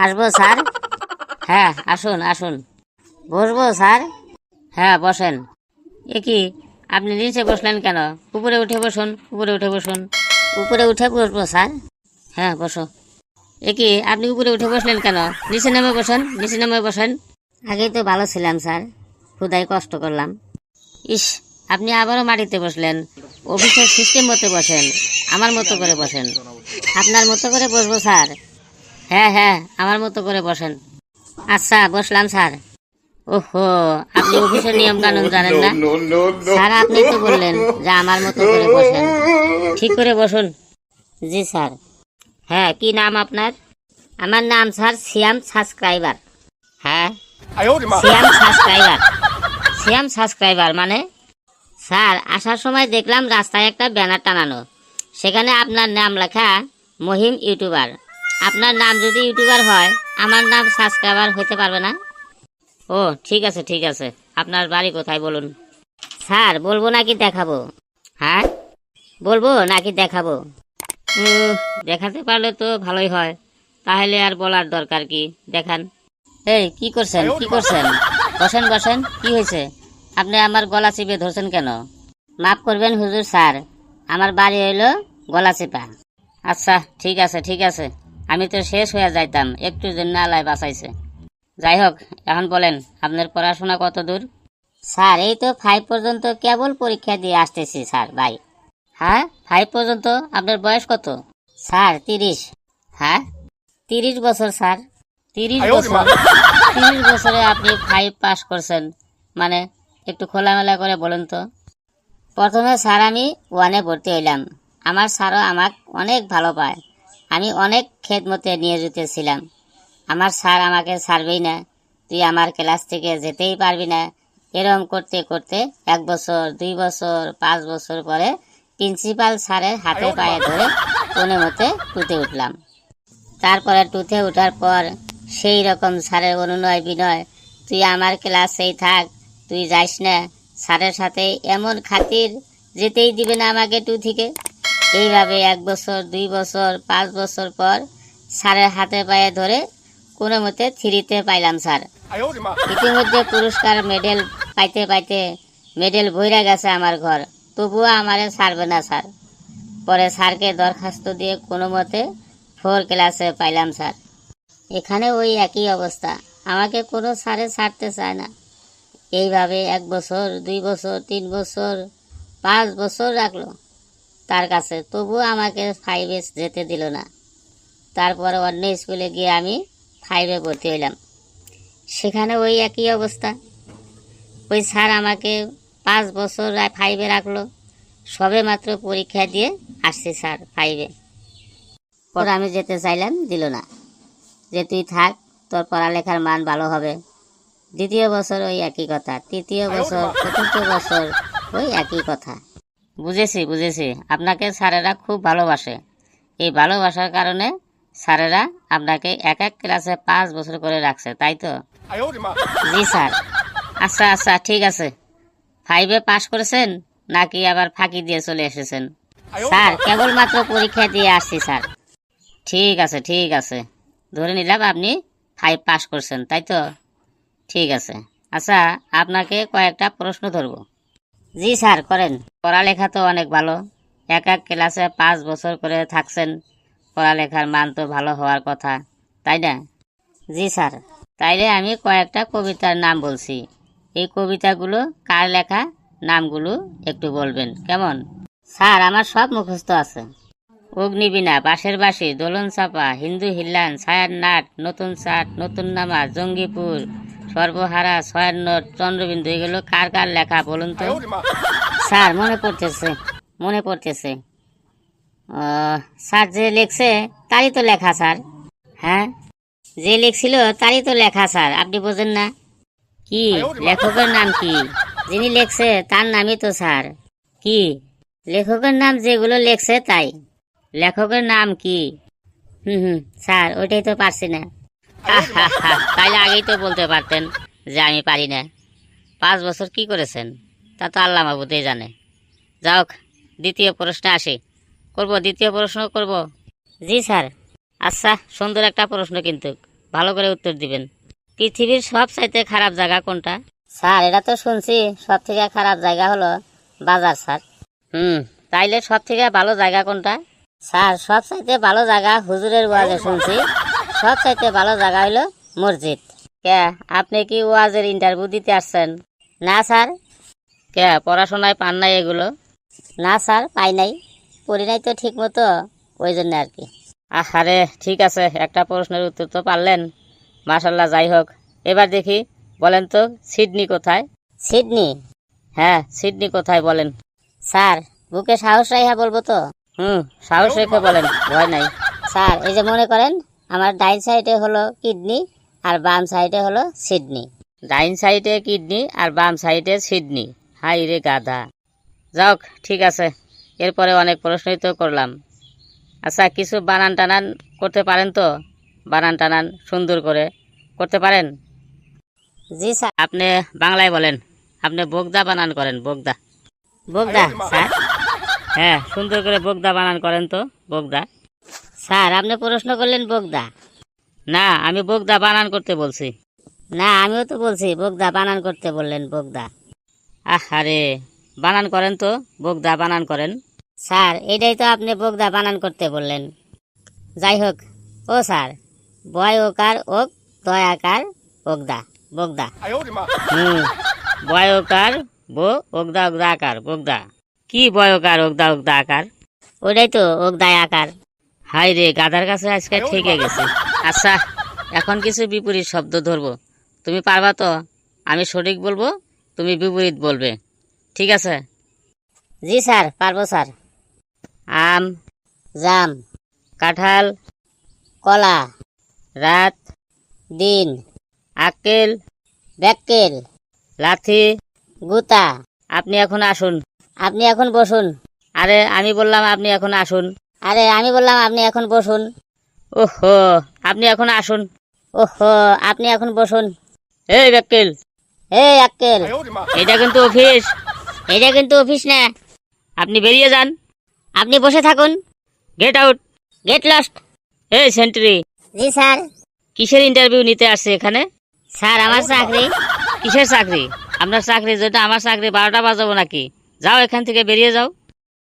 আসবো স্যার? হ্যাঁ, আসুন আসুন। বসবো স্যার? হ্যাঁ, বসেন। এ কি, আপনি নিচে বসলেন কেন? উপরে উঠে বসুন, উপরে উঠে বসুন। উপরে উঠে বসবো স্যার? হ্যাঁ, বসো। এ কি, আপনি উপরে উঠে বসলেন কেন? নিচে নেমে বসেন, নিচে নেমে বসেন। আগেই তো ভালো ছিলাম স্যার, খুদাই কষ্ট করলাম। ইস, আপনি আবারও মাটিতে বসলেন। অফিসের সিস্টেম মতো বসেন, আমার মতো করে বসেন। আপনার মতো করে বসবো স্যার? হ্যাঁ হ্যাঁ, আমার মতো করে বসেন। আচ্ছা, বসলাম স্যার। ওহো, আপনি অফিসের নিয়ম কানুন জানেন না? স্যার, আপনি তো বললেন যে আমার মতো করে বসেন। ঠিক করে বসুন। জি স্যার। হ্যাঁ, কি নাম আপনার? আমার নাম স্যার সিয়াম সাবস্ক্রাইবার। হ্যাঁ, সিয়াম সাবস্ক্রাইবার। সিয়াম সাবস্ক্রাইবার মানে? স্যার, আসার সময় দেখলাম রাস্তায় একটা ব্যানার টানানো, সেখানে আপনার নাম লেখা মহিম ইউটিউবার। আপনার নাম যদি ইউটিউবার হয়, আমার নাম সাবস্ক্রাইবার হতে পারবে না? ও, ঠিক আছে ঠিক আছে। আপনার বাড়ি কোথায় বলুন? স্যার, বলবো নাকি দেখাবো? হ্যাঁ, বলবো নাকি দেখাবো? দেখাতে পারলে তো ভালোই হয়। তাহলে আর বলার দরকার কি, দেখান। এই, কি করছেন কি করছেন? বসেন বসেন। কি হয়েছে? আপনি আমার গলা চিপে ধরছেন কেন? মাফ করবেন হুজুর স্যার, আমার বাড়ি হইল গলাচিপা। আচ্ছা, ঠিক আছে ঠিক আছে। আমি তো শেষ হয়ে যাইতাম, একটু জন্য আল্লাহ বাঁচাইছে। যাই হোক, এখন বলেন আপনার পড়াশোনা কত দূর? স্যার, এই তো 5 পর্যন্ত কেবল পরীক্ষা দিয়ে আসতেছি স্যার ভাই। হ্যাঁ, 5 পর্যন্ত? আপনার বয়স কত? স্যার, 30। হ্যাঁ, 30 বছর স্যার। 30 বছর? 30 বছরে আপনি 5 পাস করছেন মানে? একটু খোলামেলা করে বলেন তো। প্রথমে স্যার আমি 1-এ ভর্তি হইলাম। আমার স্যারও আমাকে অনেক ভালো পায়। আমি অনেক খেদমতে নিয়োজিত ছিলাম। আমার স্যার আমাকে ছাড়বেই না, তুই আমার ক্লাস থেকে যেতেই পারবি না। এরম করতে করতে 1 বছর, 2 বছর, 5 বছর পরে প্রিন্সিপাল স্যারের হাতে পায়ে ধরে কোনো মতে টুতে উঠলাম। তারপরে টুতে ওঠার পর সেই রকম স্যারের অনুনয় বিনয়, তুই আমার ক্লাসেই থাক, তুই যাইস না। স্যারের সাথে এমন খাতির, যেতেই দিবে না আমাকে টু থেকে। এইভাবে 1 বছর, 2 বছর, 5 বছর পর স্যারের হাতে পায়ে ধরে কোনো মতে 3-তে পাইলাম স্যার। ইতিমধ্যে পুরস্কার মেডেল পাইতে পাইতে মেডেল ভইরা গেছে আমার ঘর, তবুও আমারে ছাড়বে না স্যার। পরে স্যারকে দরখাস্ত দিয়ে কোনো মতে 4 ক্লাসে পাইলাম স্যার। এখানে ওই একই অবস্থা, আমাকে কোনো স্যারে ছাড়তে চায় না। এইভাবে 1 বছর, 2 বছর, 3 বছর, 5 বছর রাখলো তার কাছে, তবুও আমাকে 5-এ যেতে দিল না। তারপরে অন্য স্কুলে গিয়ে আমি 5-এ ভর্তি হইলাম। সেখানে ওই একই অবস্থা, ওই স্যার আমাকে 5 বছর 5-এ রাখলো। সবে মাত্র পরীক্ষা দিয়ে আসছি স্যার 5-এ। পর আমি যেতে চাইলাম, দিল না, যে তুই থাক, তোর পড়ালেখার মান ভালো হবে। দ্বিতীয় বছর ওই একই কথা, তৃতীয় বছর, চতুর্থ বছর ওই একই কথা। বুঝেছি বুঝেছি, আপনাকে স্যারেরা খুব ভালোবাসে। এই ভালোবাসার কারণে স্যারেরা আপনাকে এক এক ক্লাসে 5 বছর করে রাখছে, তাই তো? জি স্যার। আচ্ছা আচ্ছা, ঠিক আছে। 5-এ পাশ করেছেন নাকি আবার ফাঁকি দিয়ে চলে এসেছেন? স্যার, কেবলমাত্র পরীক্ষা দিয়ে আসছি স্যার। ঠিক আছে ঠিক আছে, ধরে নিলাম আপনি 5 পাস করছেন, তাই তো? ঠিক আছে। আচ্ছা, আপনাকে কয়েকটা প্রশ্ন ধরব। জি স্যার, করেন। পড়ালেখা তো অনেক ভালো, এক এক ক্লাসে 5 বছর করে থাকছেন, পড়ালেখার মান তো ভালো হওয়ার কথা, তাই না? জি স্যার। তাইলে আমি কয়েকটা কবিতার নাম বলছি, এই কবিতাগুলো কার লেখা নামগুলো একটু বলবেন, কেমন? স্যার, আমার সব মুখস্থ আছে। অগ্নিবীণা, বাঁশের বাঁশি, দোলন চাপা, হিন্দু হিল্লান, ছায়ার নাট, নতুন চাট, নতুন নামা, জঙ্গিপুর, সর্বহারা, ছয়ের নোট, চন্দ্রবিন্দু, এগুলো কার কার লেখা বলুন তো? স্যার, মনে পড়তেছে মনে পড়তেছে। স্যার, যে লেখছে তারই তো লেখা স্যার। হ্যাঁ, যে লিখছিল তারই তো লেখা স্যার, আপনি বোঝেন না? কি, লেখকের নাম কি? যিনি লেখছে তার নামই তো স্যার। কি, লেখকের নাম যেগুলো লেখছে তাই। লেখকের নাম কি? স্যার, ওইটাই তো পারছি না। তাইলে আগেই তো বলতে পারতেন যে আমি পারি না। 5 বছর কি করেছেন তা তো আল্লাহ মাবুদেই জানে। যাওক, দ্বিতীয় প্রশ্নে আসি। দ্বিতীয় প্রশ্ন করব? জি স্যার। আচ্ছা, সুন্দর একটা প্রশ্ন কিন্তু। ভালো করে উত্তর দিবেন। পৃথিবীর সব চাইতে খারাপ জায়গা কোনটা? স্যার এটা তো শুনছি সব থেকে খারাপ জায়গা হলো বাজার স্যার। তাইলে সব থেকে ভালো জায়গা কোনটা? স্যার সব চাইতে ভালো জায়গা হুজুরের ওয়াজে শুনছি সব চাইতে ভালো জায়গা হলো মসজিদ। কে আপনি কি ওয়াজের ইন্টারভিউ দিতে আসছেন? না স্যার। কে পড়াশোনায় পান নাই এগুলো? না স্যার পাই নাই, পড়ি নাই তো ঠিক মতো, ওই জন্য আর কি। আরে ঠিক আছে, একটা প্রশ্নের উত্তর তো পারলেন, মাশাল্লাহ। যাই হোক, এবার দেখি বলেন তো সিডনি কোথায়? সিডনি? হ্যাঁ সিডনি কোথায় বলেন। স্যার বুকে সাহস রাইহা বলবো তো? সাহস রেখে বলেন, ভয় নাই। স্যার এই যে মনে করেন আমার ডাইন সাইডে হলো কিডনি আর বাম সাইডে হলো সিডনি। ডাইন সাইডে কিডনি আর বাম সাইডে সিডনি? হাই রে গাধা। যাক ঠিক আছে, এরপরে অনেক প্রশ্নই তো করলাম। আচ্ছা কিছু বানান টানান করতে পারেন তো? বানান টানান সুন্দর করে করতে পারেন? জি স্যার। আপনি বাংলায় বলেন, আপনি বোগদা বানান করেন, বোগদা। বোগদা স্যার? হ্যাঁ সুন্দর করে বোগদা বানান করেন তো, বোগদা। স্যার আপনি প্রশ্ন করলেন বোগদা? না আমি বোগদা বানান করতে বলছি। না আমিও তো বলছি বোগদা বানান করতে বললেন, বোগদা। আরে বানান করেন তো, বোগদা বানান করেন। স্যার এটাই তো আপনি বোগদা বানান করতে বললেন। যাই হোক, ও স্যার বয় ওকার ওক দয়াকার বোগদা, বোগদা। বয়কার বো ওগদা ওগদা আকার, বোগদা। কি বয়কার ওগদা ওগদা আকার? ওটাই তো ওগদা আকার। হাই রে গাধার কাছে আজকে ঠেকে গেছে। আচ্ছা এখন কিছু বিপরীত শব্দ ধরবো, তুমি পারবা তো? আমি সঠিক বলবো, তুমি বিপরীত বলবে, ঠিক আছে? জি স্যার পারবো স্যার। আম, জাম, কাঁঠাল, কলা, রাত, দিন, আক্কেল, ব্যাক্কেল, লাথি, গুতা। আপনি এখন আসুন। আপনি এখন বসুন। আরে আমি বললাম আপনি এখন আসুন। আরে আমি বললাম আপনি এখন বসুন। ওহো আপনি এখন আসুন। ওহো আপনি এখন বসুন। এই ব্যাক্কেল, এই আক্কেল, এটা কিন্তু অফিস। এটা কিন্তু অফিস না, আপনি বেরিয়ে যান। আপনি বসে থাকুন। Get out, get lost. এই সেন্ট্রি। জি স্যার। কিসের ইন্টারভিউ নিতে আসছে এখানে? স্যার আমার চাকরি। কিসের চাকরি? আপনার চাকরি যেটা আমার চাকরি 12টা বাজাবো নাকি? যাও এখান থেকে বেরিয়ে যাও।